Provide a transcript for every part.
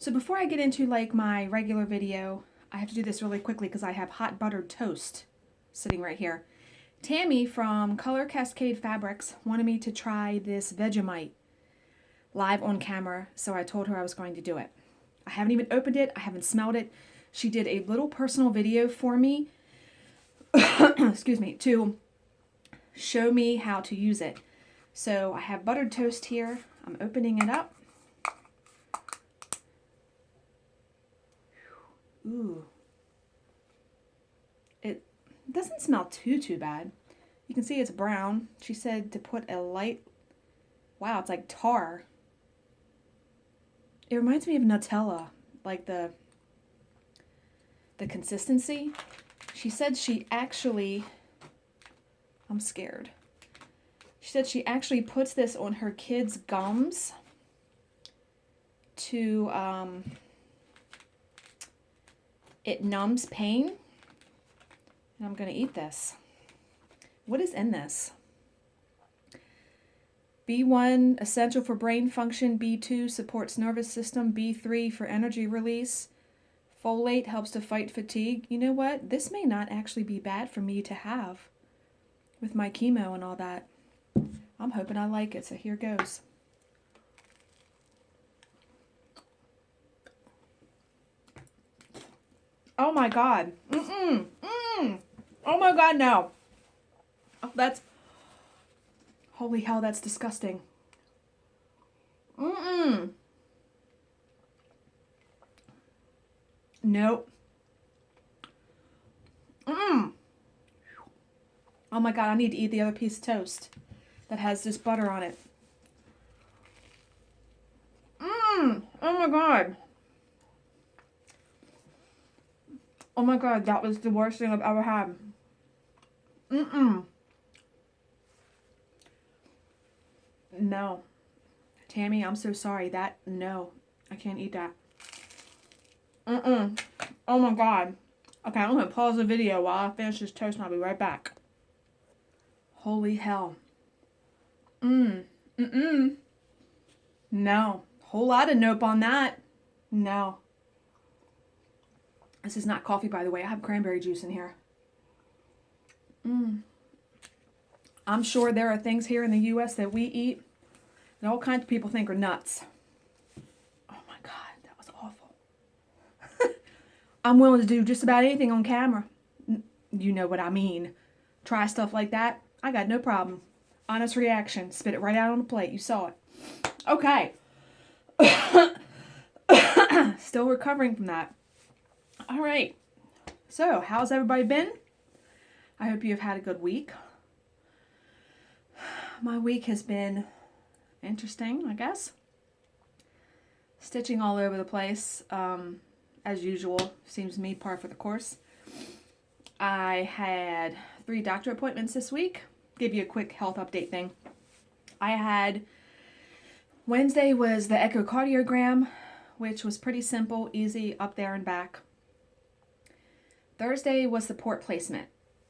So before I get into like my regular video, I have to do this really quickly because I have hot buttered toast sitting right here. Tammy from Color Cascade Fabrics wanted me to try this Vegemite live on camera, so I told her I was going to do it. I haven't even opened it. I haven't smelled it. She did a little personal video for me, excuse me, to show me how to use it. So I have buttered toast here. I'm opening it up. Ooh. It doesn't smell too bad. You can see it's brown. She said to put a light, wow, it's like tar. It reminds me of Nutella, like the consistency. She said she actually, I'm scared. She said she actually puts this on her kids' gums to, it numbs pain. And I'm going to eat this. What is in this? B1, essential for brain function. B2, supports nervous system. B3, for energy release. Folate helps to fight fatigue. You know what? This may not actually be bad for me to have with my chemo and all that. I'm hoping I like it, so here goes. Oh my God. Oh my God, no. Oh, that's, holy hell, that's disgusting. Nope. Oh my God, I need to eat the other piece of toast that has this butter on it. Oh my God. Oh my God, that was the worst thing I've ever had. No. Tammy, I'm so sorry. No. I can't eat that. Oh my God. Okay, I'm going to pause the video while I finish this toast and I'll be right back. Holy hell. No. Whole lot of nope on that. No. This is not coffee, by the way. I have cranberry juice in here. I'm sure there are things here in the U.S. that we eat that all kinds of people think are nuts. Oh my God, that was awful. I'm willing to do just about anything on camera. You know what I mean. Try stuff like that. I got no problem. Honest reaction. Spit it right out on the plate. You saw it. Okay. Still recovering from that. All right. So, how's everybody been? I hope you've had a good week. My week has been interesting, I guess. Stitching all over the place, as usual. Seems to me par for the course. I had 3 doctor appointments this week. Give you a quick health update thing. I had Wednesday was the echocardiogram, which was pretty simple, easy, up there and back. Thursday was the port placement.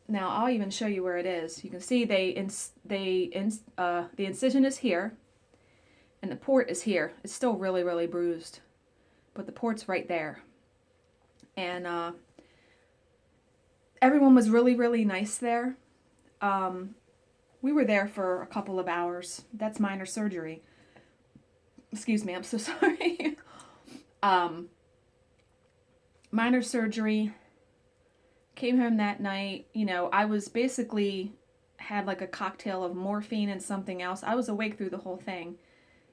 Now I'll even show you where it is. You can see the incision is here, and the port is here. It's still really bruised, but the port's right there. And everyone was really nice there. We were there for a couple of hours. That's minor surgery. Excuse me, I'm so sorry. Minor surgery. Came home that night. You know, I was basically had like a cocktail of morphine and something else. I was awake through the whole thing.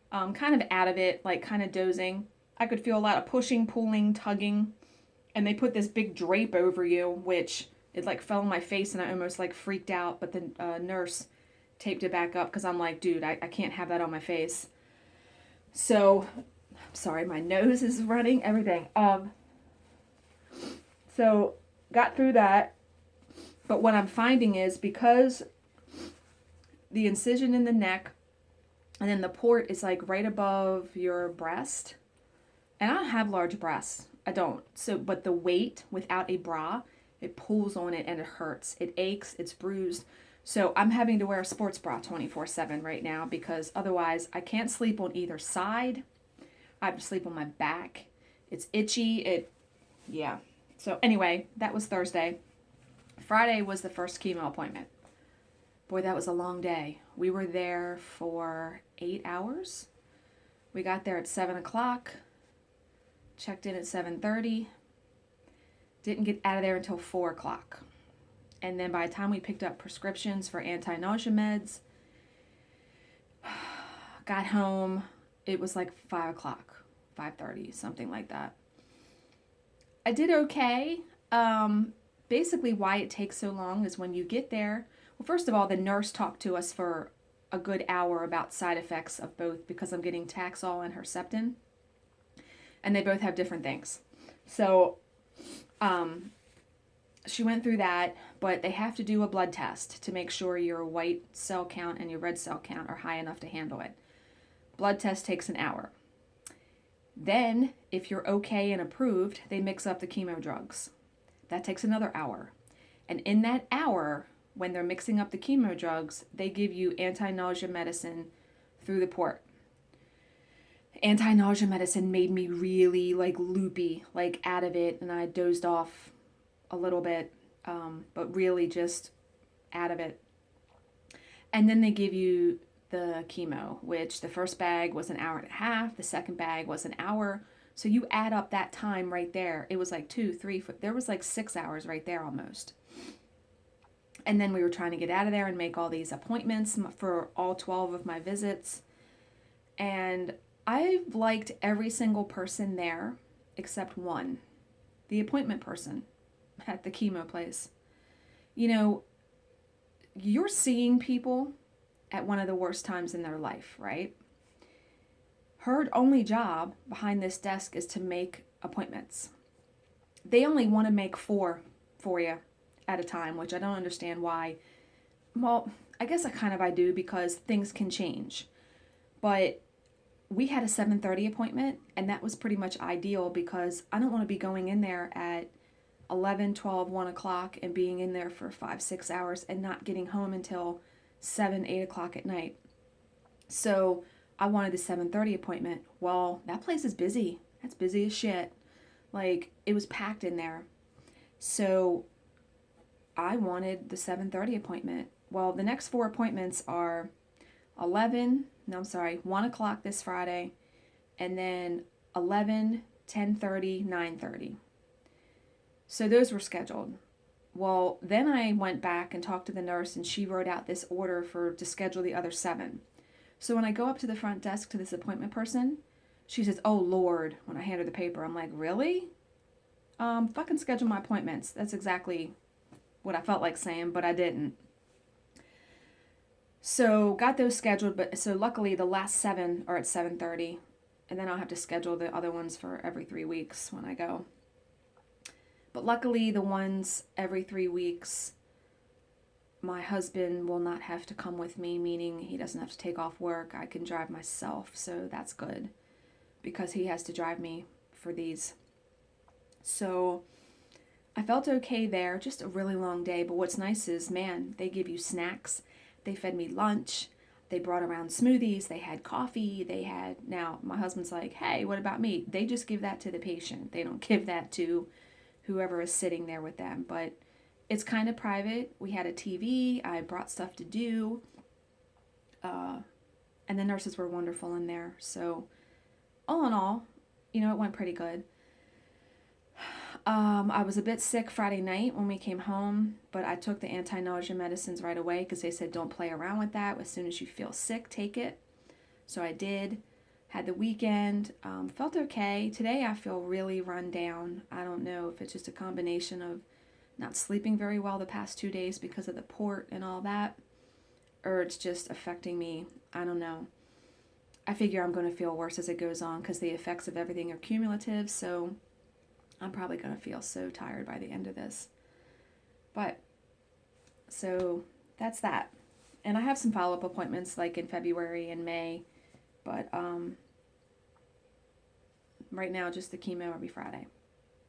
Kind of out of it, like kind of dozing. I could feel a lot of pushing, pulling, tugging. And they put this big drape over you, which it like fell on my face and I almost like freaked out. But the nurse taped it back up because I'm like, dude, I can't have that on my face. So, I'm sorry, my nose is running, everything. So, got through that. But what I'm finding is because the incision in the neck and then the port is like right above your breast. And I don't have large breasts. I don't. So, but the weight without a bra, it pulls on it and it hurts. It aches, it's bruised. So I'm having to wear a sports bra 24/7 right now because otherwise I can't sleep on either side. I have to sleep on my back It's itchy. Yeah. So anyway, that was Thursday. Friday was the first chemo appointment. Boy, that was a long day. We were there for 8 hours. We got there at 7 o'clock, checked in at 7:30, didn't get out of there until 4 o'clock. And then by the time we picked up prescriptions for anti-nausea meds, got home, it was like 5 o'clock, 5:30, something like that. I did okay. Basically, why it takes so long is when you get there. Well, first of all, the nurse talked to us for a good hour about side effects of both because I'm getting Taxol and Herceptin, and they both have different things. So, she went through that, but they have to do a blood test to make sure your white cell count and your red cell count are high enough to handle it. Blood test takes an hour. Then, if you're okay and approved, they mix up the chemo drugs. That takes another hour. And in that hour, when they're mixing up the chemo drugs, they give you anti-nausea medicine through the port. Anti-nausea medicine made me really loopy, out of it, and I dozed off a little bit, but really just out of it. And then they give you the chemo, which the first bag was an hour and a half, the second bag was an hour. So you add up that time right there. It was 2, 3, there was 6 hours right there almost. And then we were trying to get out of there and make all these appointments for all 12 of my visits. And I've liked every single person there except one, the appointment person at the chemo place. You're seeing people at one of the worst times in their life, right? Her only job behind this desk is to make appointments. They only want to make 4 for you at a time, which I don't understand why. Well, I guess I do because things can change. But we had a 7:30 appointment, and that was pretty much ideal because I don't want to be going in there at 11, 12, 1 o'clock and being in there for 5, 6 hours and not getting home until 7, 8 o'clock at night. So I wanted the 7:30 appointment. Well, that place is busy. That's busy as shit. It was packed in there. So I wanted the 7:30 appointment. Well, the next 4 appointments are 1 o'clock this Friday, and then 11, 10:30, 9:30. So those were scheduled. Well, then I went back and talked to the nurse, and she wrote out this order to schedule the other 7. So when I go up to the front desk to this appointment person, she says, "Oh, Lord," when I hand her the paper. I'm like, really? Fucking schedule my appointments. That's exactly what I felt like saying, but I didn't. So got those scheduled, but so luckily the last 7 are at 7:30, and then I'll have to schedule the other ones for every 3 weeks when I go. But luckily the ones every 3 weeks, my husband will not have to come with me, meaning he doesn't have to take off work. I can drive myself, so that's good because he has to drive me for these. So I felt okay there, just a really long day, but what's nice is, man, they give you snacks. They fed me lunch. They brought around smoothies. They had coffee. Now my husband's like, hey, what about me? They just give that to the patient. They don't give that to whoever is sitting there with them, but it's kind of private. We had a TV. I brought stuff to do. And the nurses were wonderful in there. So all in all, it went pretty good. I was a bit sick Friday night when we came home, but I took the anti-nausea medicines right away because they said don't play around with that. As soon as you feel sick, take it. So I did. Had the weekend. Felt okay. Today I feel really run down. I don't know if it's just a combination of not sleeping very well the past 2 days because of the port and all that, or it's just affecting me. I don't know. I figure I'm going to feel worse as it goes on because the effects of everything are cumulative, so I'm probably going to feel so tired by the end of this. But, so that's that. And I have some follow-up appointments in February and May, but right now just the chemo every Friday.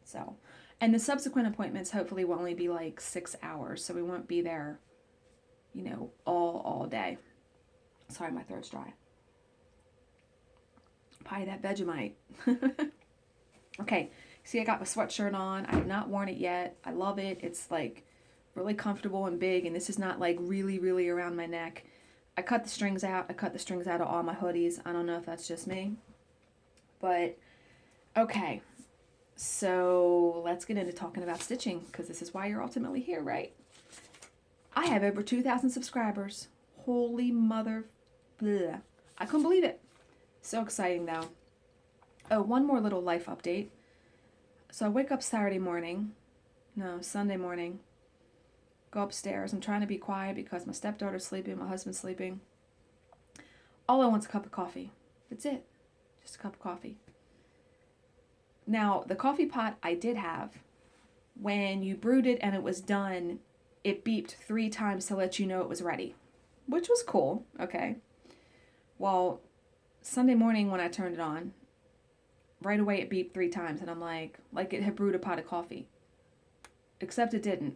So, and the subsequent appointments hopefully will only be 6 hours, so we won't be there, all day. Sorry, my throat's dry. Probably that Vegemite. Okay, see, I got my sweatshirt on. I have not worn it yet. I love it. It's like really comfortable and big, and this is not like really, really around my neck. I cut the strings out. I cut the strings out of all my hoodies. I don't know if that's just me, but okay. So let's get into talking about stitching because this is why you're ultimately here, right? I have over 2,000 subscribers. Holy mother. Bleh. I couldn't believe it. So exciting though. Oh, one more little life update. So I wake up Sunday morning, go upstairs. I'm trying to be quiet because my stepdaughter's sleeping, my husband's sleeping. All I want's a cup of coffee. That's it. Just a cup of coffee. Now, the coffee pot I did have, when you brewed it and it was done, it beeped 3 times to let you know it was ready, which was cool. Okay. Well, Sunday morning when I turned it on, right away it beeped 3 times, and I'm like it had brewed a pot of coffee. Except it didn't.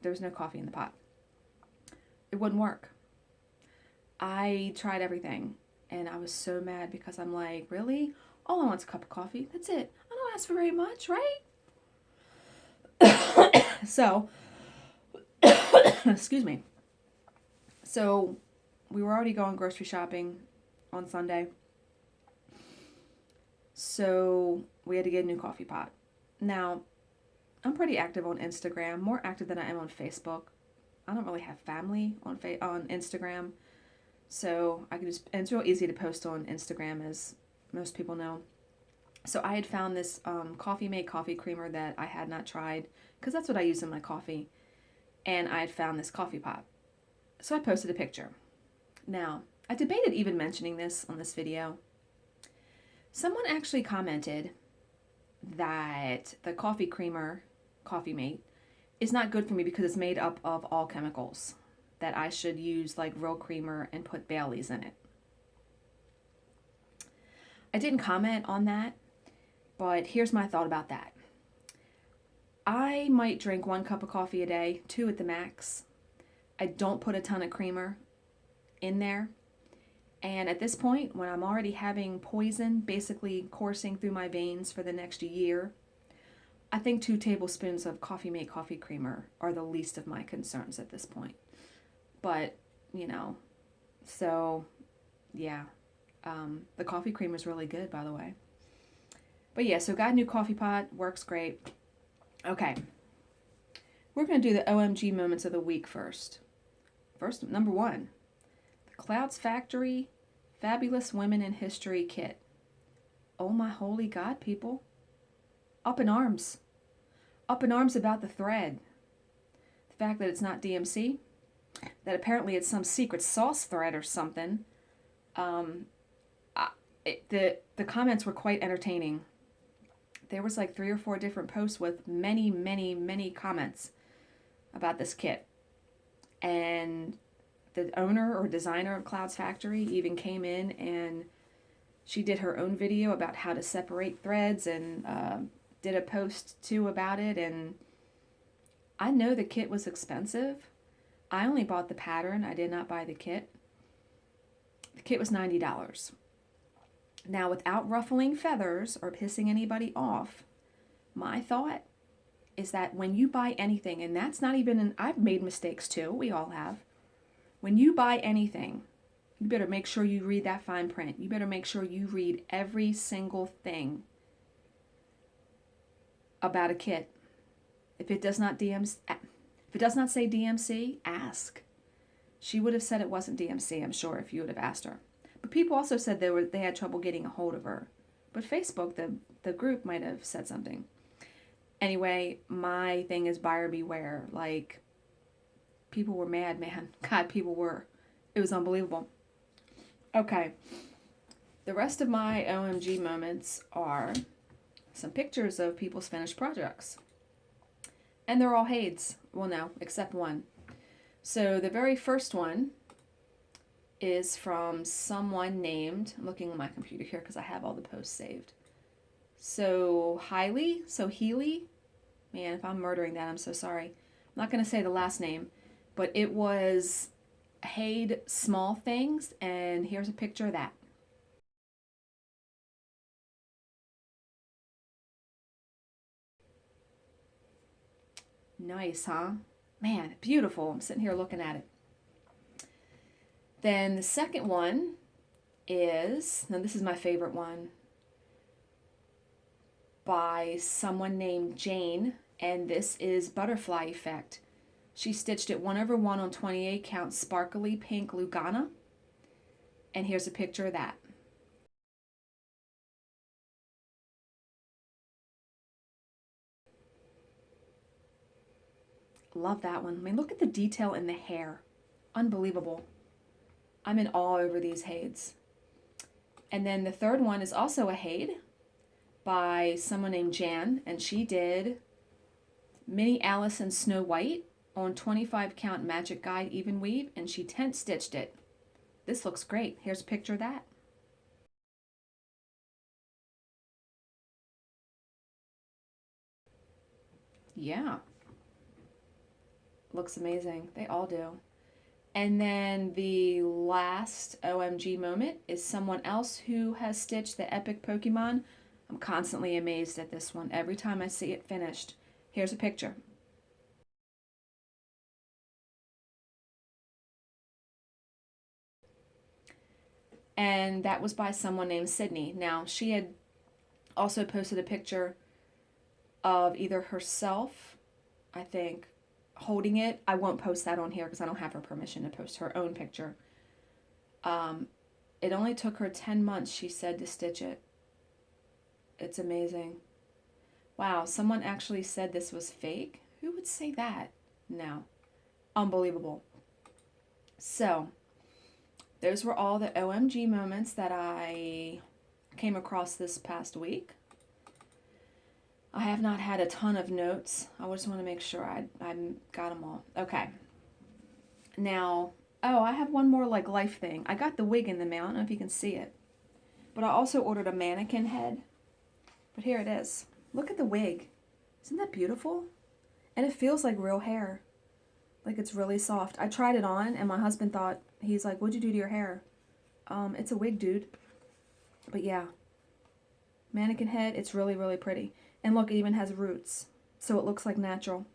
There was no coffee in the pot. It wouldn't work. I tried everything, and I was so mad because I'm like, really? All I want's a cup of coffee. That's it. I don't ask for very much, right? So, excuse me. So, we were already going grocery shopping on Sunday. So, we had to get a new coffee pot. Now, I'm pretty active on Instagram, more active than I am on Facebook. I don't really have family on Instagram, so I can just, and it's real easy to post on Instagram, as most people know. So I had found this Coffee Mate coffee creamer that I had not tried, because that's what I use in my coffee, and I had found this coffee pot. So I posted a picture. Now, I debated even mentioning this on this video. Someone actually commented that the coffee creamer, Coffee Mate, is not good for me because it's made up of all chemicals. That I should use like real creamer and put Bailey's in it. I didn't comment on that, but here's my thought about that. I might drink 1 cup of coffee a day, 2 at the max. I don't put a ton of creamer in there. And at this point, when I'm already having poison basically coursing through my veins for the next year, I think 2 tablespoons of Coffee Mate coffee creamer are the least of my concerns at this point. But, so, yeah. The coffee creamer is really good, by the way. But yeah, so got a new coffee pot. Works great. Okay. We're going to do the OMG moments of the week first. First, number 1. The Clouds Factory Fabulous Women in History Kit. Oh my holy God, people. Up in arms. Up in arms about the thread. The fact that it's not DMC. That apparently it's some secret sauce thread or something. The comments were quite entertaining. There was like 3 or 4 different posts with many, many, many comments about this kit. And the owner or designer of Clouds Factory even came in and she did her own video about how to separate threads and did a post too about it. And I know the kit was expensive. I only bought the pattern. I did not buy the kit. The kit was $90. Now, without ruffling feathers or pissing anybody off, my thought is that when you buy anything, and that's not even, I've made mistakes too, we all have. When you buy anything, you better make sure you read that fine print. You better make sure you read every single thing about a kit. If it does not say DMC, ask. She would have said it wasn't DMC, I'm sure, if you would have asked her. But people also said they had trouble getting a hold of her. But Facebook, the group, might have said something. Anyway, my thing is buyer beware. Like, people were mad, man. God, people were. It was unbelievable. Okay. The rest of my OMG moments are some pictures of people's finished projects. And they're all Hades. Well, no, except one. So the very first one is from someone named, I'm looking on my computer here because I have all the posts saved. So Healy, man, if I'm murdering that, I'm so sorry. I'm not going to say the last name, but it was Hade Small Things, and here's a picture of that. Nice, huh? Man, beautiful. I'm sitting here looking at it. Then the second one is, now this is my favorite one, by someone named Jane, and this is Butterfly Effect. She stitched it 1/1 on 28 count sparkly pink Lugana, and here's a picture of that. Love that one. I mean, look at the detail in the hair. Unbelievable. I'm in awe over these Hades. And then the third one is also a Hade by someone named Jan, and she did Minnie Alice and Snow White on 25 count Magic Guide even weave, and she tent stitched it. This looks great. Here's a picture of that. Yeah. Looks amazing. They all do. And then the last OMG moment is someone else who has stitched the epic Pokemon. I'm constantly amazed at this one every time I see it finished. Here's a picture. And that was by someone named Sydney. Now, she had also posted a picture of either herself, I think, holding it. I won't post that on here because I don't have her permission to post her own picture. It only took her 10 months, she said, to stitch it. It's amazing. Wow, someone actually said this was fake. Who would say that? No. Unbelievable. So, those were all the OMG moments that I came across this past week. I have not had a ton of notes. I just want to make sure I got them all. Okay. Now, oh, I have one more like life thing. I got the wig in the mail. I don't know if you can see it. But I also ordered a mannequin head. But here it is. Look at the wig. Isn't that beautiful? And it feels like real hair. Like it's really soft. I tried it on and my husband thought, he's like, what'd you do to your hair? It's a wig, dude. But yeah. Mannequin head. It's really, really pretty. And look, it even has roots, so it looks like natural.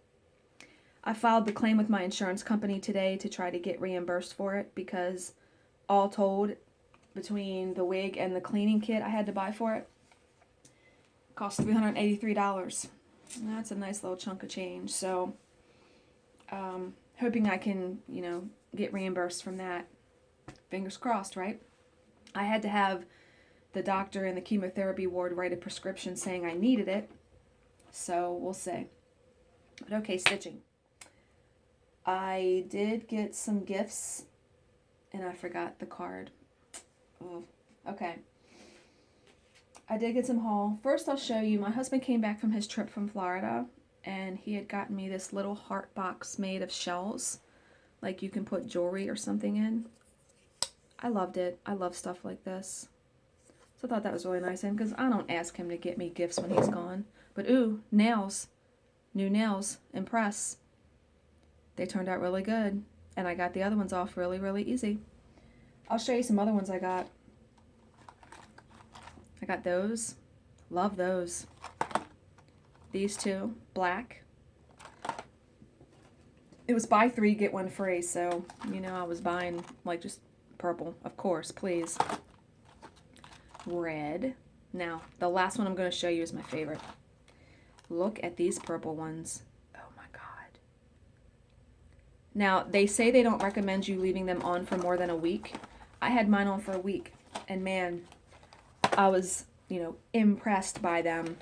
I filed the claim with my insurance company today to try to get reimbursed for it because all told, between the wig and the cleaning kit I had to buy for it, cost $383. And that's a nice little chunk of change. So, hoping I can, get reimbursed from that. Fingers crossed, right? I had to have the doctor in the chemotherapy ward write a prescription saying I needed it. So we'll see. But okay, stitching. I did get some gifts and I forgot the card. Oh, okay. I did get some haul. First I'll show you, my husband came back from his trip from Florida and he had gotten me this little heart box made of shells. Like you can put jewelry or something in. I loved it. I love stuff like this. So I thought that was really nice of him because I don't ask him to get me gifts when he's gone. But ooh, nails. New nails. Impress. They turned out really good. And I got the other ones off really, really easy. I'll show you some other ones I got. I got those. Love those. These two. Black. It was buy 3, get 1 free. So, I was buying like just purple. Of course, please. Red. Now, the last one I'm going to show you is my favorite. Look at these purple ones. Oh my God. Now, they say they don't recommend you leaving them on for more than a week. I had mine on for a week, and man, I was, impressed by them.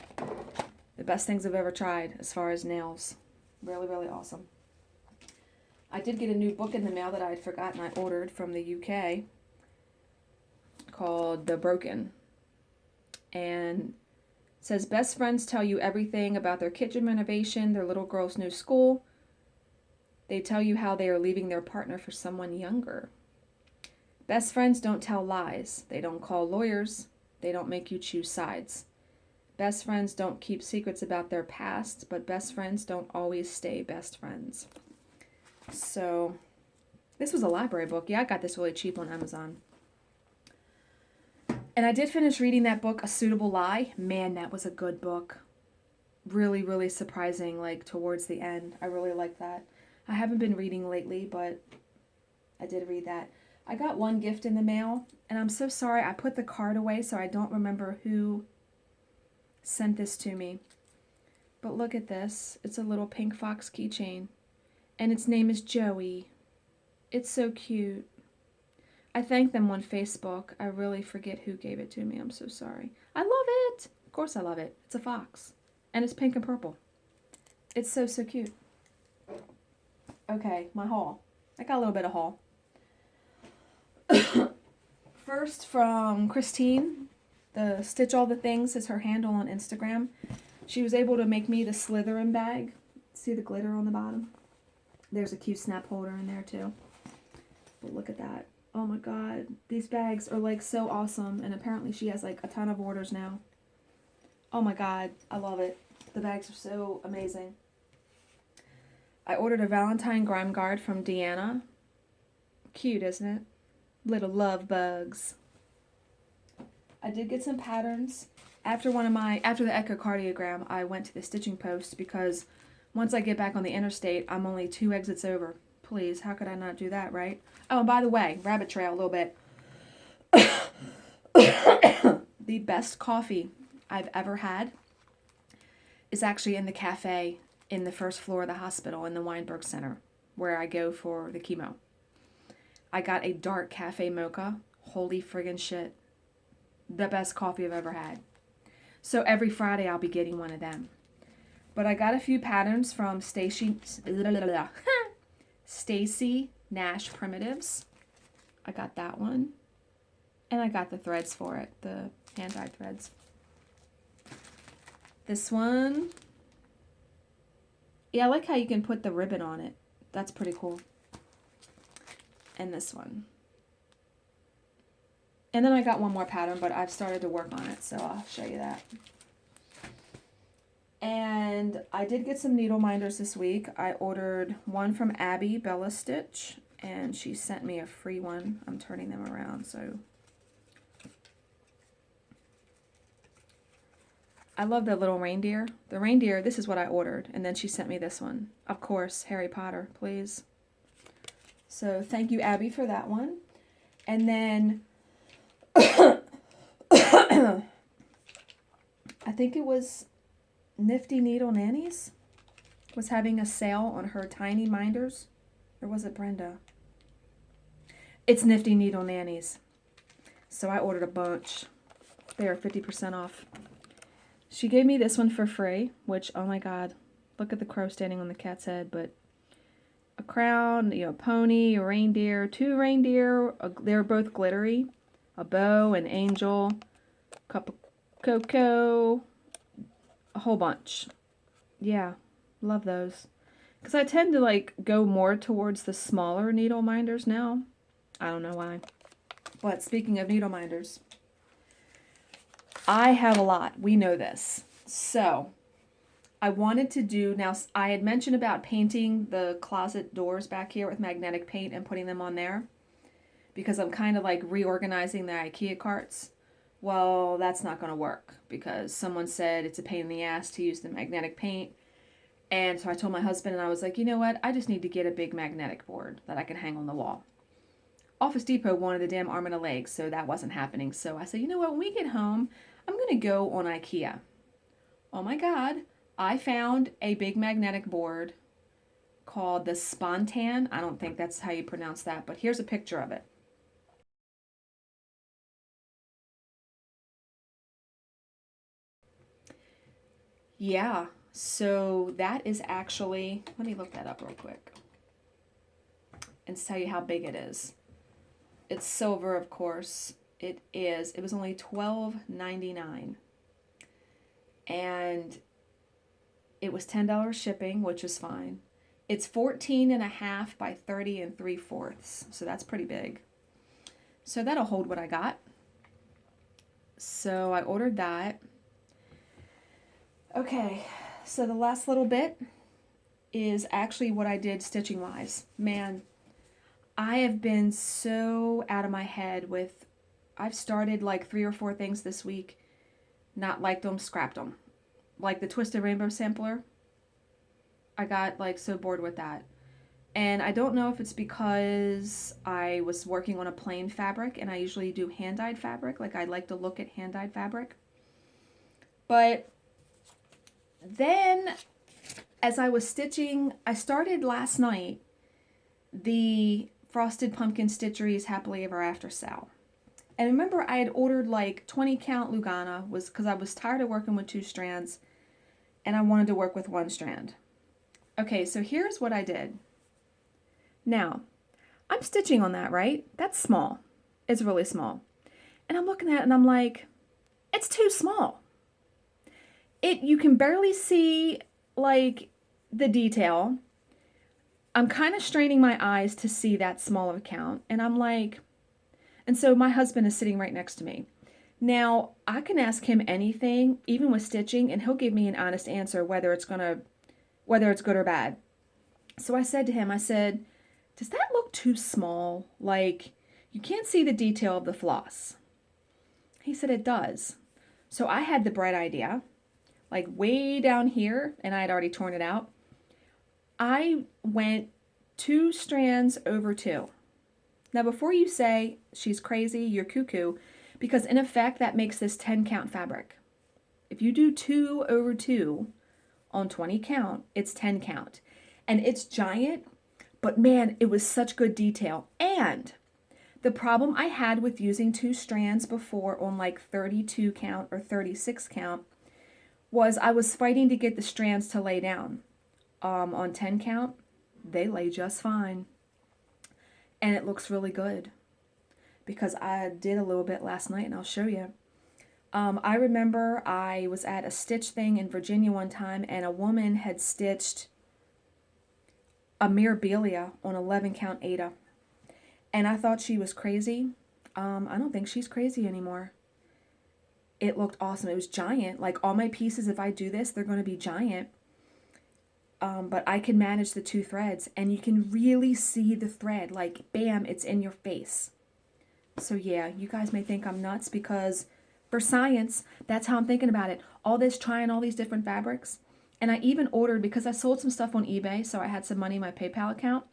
The best things I've ever tried as far as nails. Really, really awesome. I did get a new book in the mail that I had forgotten I ordered from the UK called The Broken. And it says, best friends tell you everything about their kitchen renovation, their little girl's new school. They tell you how they are leaving their partner for someone younger. Best friends don't tell lies. They don't call lawyers. They don't make you choose sides. Best friends don't keep secrets about their past, but best friends don't always stay best friends. So, this was a library book. Yeah, I got this really cheap on Amazon. And I did finish reading that book, A Suitable Lie. Man, that was a good book. really, really surprising, like towards the end. I really like that. I haven't been reading lately, but I did read that. I got one gift in the mail, and I'm so sorry. I put the card away, so I don't remember who sent this to me. But look at this. It's a little pink fox keychain, and its name is Joey. It's so cute. I thanked them on Facebook. I really forget who gave it to me. I'm so sorry. I love it. Of course I love it. It's a fox, and it's pink and purple. It's so, so cute. Okay, my haul. I got a little bit of haul. First from Christine. The Stitch All the Things is her handle on Instagram. She was able to make me the Slytherin bag. See the glitter on the bottom? There's a cute snap holder in there too. But look at that. Oh my god. These bags are like so awesome. And apparently she has like a ton of orders now. Oh my god. I love it. The bags are so amazing. I ordered a Valentine grime guard from Deanna. Cute, isn't it? Little love bugs. I did get some patterns. After the echocardiogram, I went to the stitching post because once I get back on the interstate, I'm only 2 exits over. Please, how could I not do that, right? Oh, and by the way, rabbit trail a little bit. The best coffee I've ever had is actually in the cafe in the first floor of the hospital in the Weinberg Center, where I go for the chemo. I got a dark cafe mocha. Holy friggin' shit. The best coffee I've ever had. So every Friday I'll be getting one of them. But I got a few patterns from Stacy Nash Primitives. I got that one. And I got the threads for it, the hand-dyed threads. This one. Yeah, I like how you can put the ribbon on it. That's pretty cool. And this one. And then I got one more pattern, but I've started to work on it, so I'll show you that. And I did get some needle minders this week. I ordered one from Abby Bella Stitch, and she sent me a free one. I'm turning them around, so. I love the little reindeer. The reindeer, this is what I ordered, and then she sent me this one. Of course, Harry Potter, please. So thank you, Abby, for that one. And then I think it was Nifty Needle Nannies was having a sale on her tiny minders. Or was it Brenda? It's Nifty Needle Nannies. So I ordered a bunch. They are 50% off. She gave me this one for free, which, oh my god, look at the crow standing on the cat's head, but a crown, a pony, a reindeer, 2 reindeer, they're both glittery, a bow, an angel, cup of cocoa, a whole bunch. Yeah, love those. Because I tend to go more towards the smaller needle minders now. I don't know why. But speaking of needle minders, I have a lot. We know this. So I wanted to do, now I had mentioned about painting the closet doors back here with magnetic paint and putting them on there because I'm kind of reorganizing the IKEA carts. Well, that's not going to work because someone said it's a pain in the ass to use the magnetic paint. And so I told my husband, and I was like, you know what? I just need to get a big magnetic board that I can hang on the wall. Office Depot wanted the damn arm and a leg, so that wasn't happening. So I said, you know what? When we get home, I'm going to go on IKEA. Oh my God. I found a big magnetic board called the Spontan. I don't think that's how you pronounce that, but here's a picture of it. Yeah, so that is actually, let me look that up real quick and tell you how big it is. It's silver, of course. It was only $12.99. And it was $10 shipping, which is fine. It's 14.5 by 30 3/4. So that's pretty big. So that'll hold what I got. So I ordered that. Okay, so the last little bit is actually what I did stitching wise. Man, I have been so out of my head I've started 3 or 4 things this week, not liked them, scrapped them. like the Twisted Rainbow sampler. I got like so bored with that. And I don't know if it's because I was working on a plain fabric and I usually do hand-dyed fabric. Like I like to look at hand-dyed fabric. But then as I was stitching, I started last night the Frosted Pumpkin Stitcheries Happily Ever After sale. And remember I had ordered like 20 count Lugana was because I was tired of working with 2 strands and I wanted to work with 1 strand. Okay, so here's what I did. Now, I'm stitching on that, right? That's small. It's really small. And I'm looking at it and I'm like, it's too small. You can barely see like the detail. I'm kind of straining my eyes to see that small of a count. And I'm like, and so my husband is sitting right next to me. Now, I can ask him anything, even with stitching, and he'll give me an honest answer whether it's good or bad. So I said to him, I said, does that look too small? Like, you can't see the detail of the floss. He said it does. So I had the bright idea, like way down here, and I had already torn it out. I went 2 strands over 2. Now, before you say she's crazy, you're cuckoo, because in effect, that makes this 10 count fabric. If you do 2 over 2 on 20 count, it's 10 count. And it's giant, but man, it was such good detail. And the problem I had with using 2 strands before on like 32 count or 36 count was I was fighting to get the strands to lay down. On 10 count, they lay just fine. And it looks really good because I did a little bit last night and I'll show you. I remember I was at a stitch thing in Virginia one time and a woman had stitched a Mirabilia on 11 count Aida. And I thought she was crazy. I don't think she's crazy anymore. It looked awesome. It was giant. Like all my pieces, if I do this, they're going to be giant. But I can manage the 2 threads and you can really see the thread. Like, bam, it's in your face. So yeah, you guys may think I'm nuts because for science, that's how I'm thinking about it. All this trying all these different fabrics. And I even ordered, because I sold some stuff on eBay, so I had some money in my PayPal account.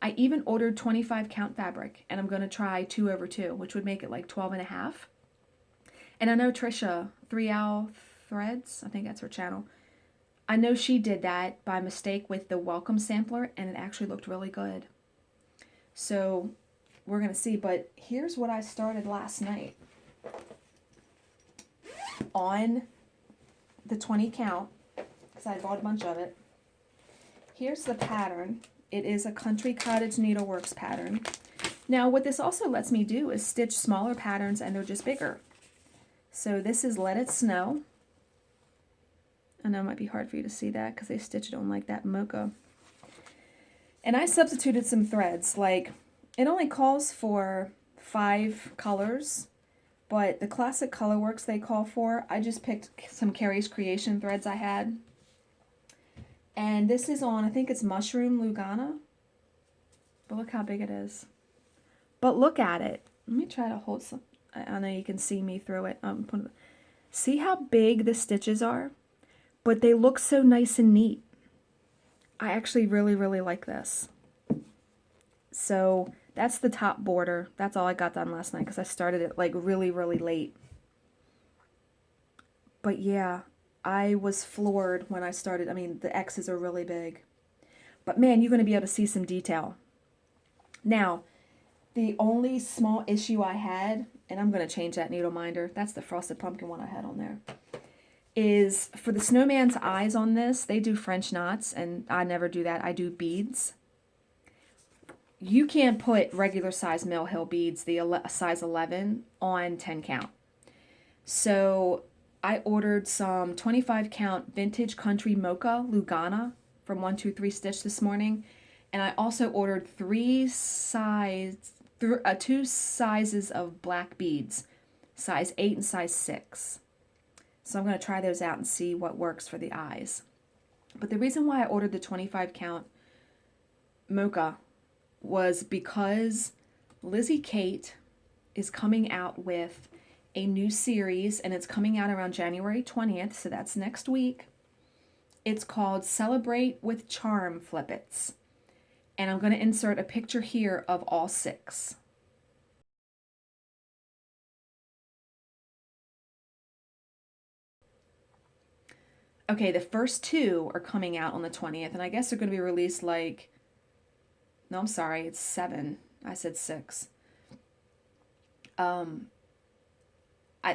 I even ordered 25 count fabric and I'm going to try 2 over 2, which would make it like 12 and a half. And I know Trisha, 3L Threads, I think that's her channel. I know she did that by mistake with the Welcome sampler and it actually looked really good. So we're going to see, but here's what I started last night. On the 20 count, because I bought a bunch of it. Here's the pattern. It is a Country Cottage Needleworks pattern. Now what this also lets me do is stitch smaller patterns and they're just bigger. So this is Let It Snow. I know it might be hard for you to see that because they stitched it on like that mocha. And I substituted some threads. Like, it only calls for 5 colors, but the classic colorworks they call for, I just picked some Carrie's Creation threads I had. And this is on, I think it's Mushroom Lugana. But look how big it is. But look at it. Let me try to hold some. I know you can see me through it. See how big the stitches are? But they look so nice and neat. I actually really, really like this. So that's the top border. That's all I got done last night because I started it like really, really late. But yeah, I was floored when I started. I mean, the X's are really big. But man, you're going to be able to see some detail. Now, the only small issue I had, and I'm going to change that needle minder. That's the Frosted Pumpkin one I had on there. Is for the snowman's eyes on this, they do French knots, and I never do that. I do beads. You can't put regular size Mill Hill beads, the size 11, on 10 count. So I ordered some 25 count Vintage Country Mocha Lugana from 123 Stitch this morning, and I also ordered 2 sizes of black beads, size 8 and size 6. So I'm going to try those out and see what works for the eyes. But the reason why I ordered the 25 count mocha was because Lizzie Kate is coming out with a new series, and it's coming out around January 20th, so that's next week. It's called Celebrate with Charm Flippets. And I'm going to insert a picture here of all 6. Okay, the first 2 are coming out on the 20th, and I guess they're going to be released like, no, I'm sorry, it's 7. I said 6.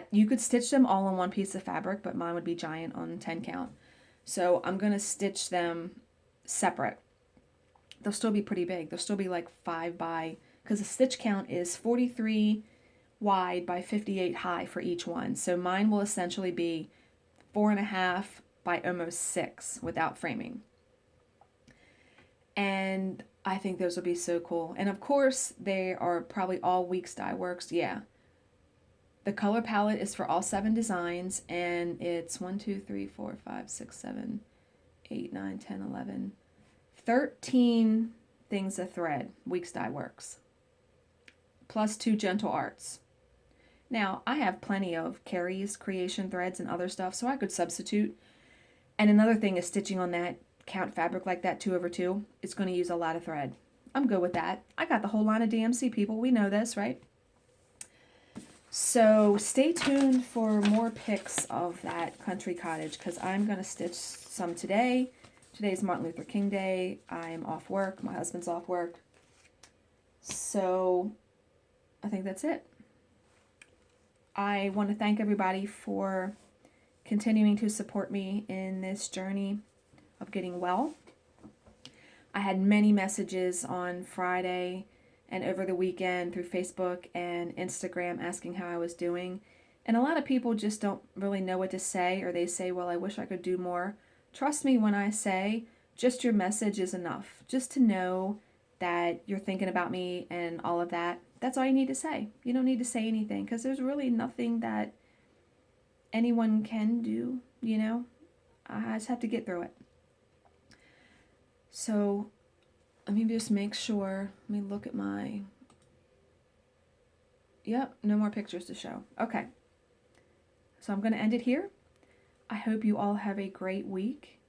You could stitch them all on one piece of fabric, but mine would be giant on 10 count. So I'm going to stitch them separate. They'll still be pretty big. They'll still be like 5 by, because the stitch count is 43 wide by 58 high for each one. So mine will essentially be 4.5 by almost 6 without framing. And I think those will be so cool. And of course, they are probably all Weeks Dye Works. Yeah. The color palette is for all 7 designs, and it's 1, 2, 3, 4, 5, 6, 7, 8, 9, 10, 11, 13 things of thread, Weeks Dye Works, plus 2 Gentle Arts. Now, I have plenty of Carrie's creation threads and other stuff, so I could substitute. And another thing is stitching on that count fabric like that 2/2. It's going to use a lot of thread. I'm good with that. I got the whole line of DMC people. We know this, right? So stay tuned for more pics of that country cottage, because I'm going to stitch some today. Today's Martin Luther King Day. I'm off work. My husband's off work. So I think that's it. I want to thank everybody for continuing to support me in this journey of getting well. I had many messages on Friday and over the weekend through Facebook and Instagram asking how I was doing. And a lot of people just don't really know what to say, or they say, well, I wish I could do more. Trust me when I say just your message is enough. Just to know that you're thinking about me and all of that. That's all you need to say. You don't need to say anything, because there's really nothing that anyone can do, you know. I just have to get through it. So let me just make sure. Let me look at my... Yep, no more pictures to show. Okay. So I'm going to end it here. I hope you all have a great week,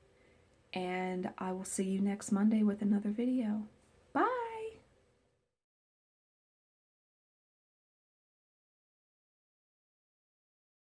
and I will see you next Monday with another video.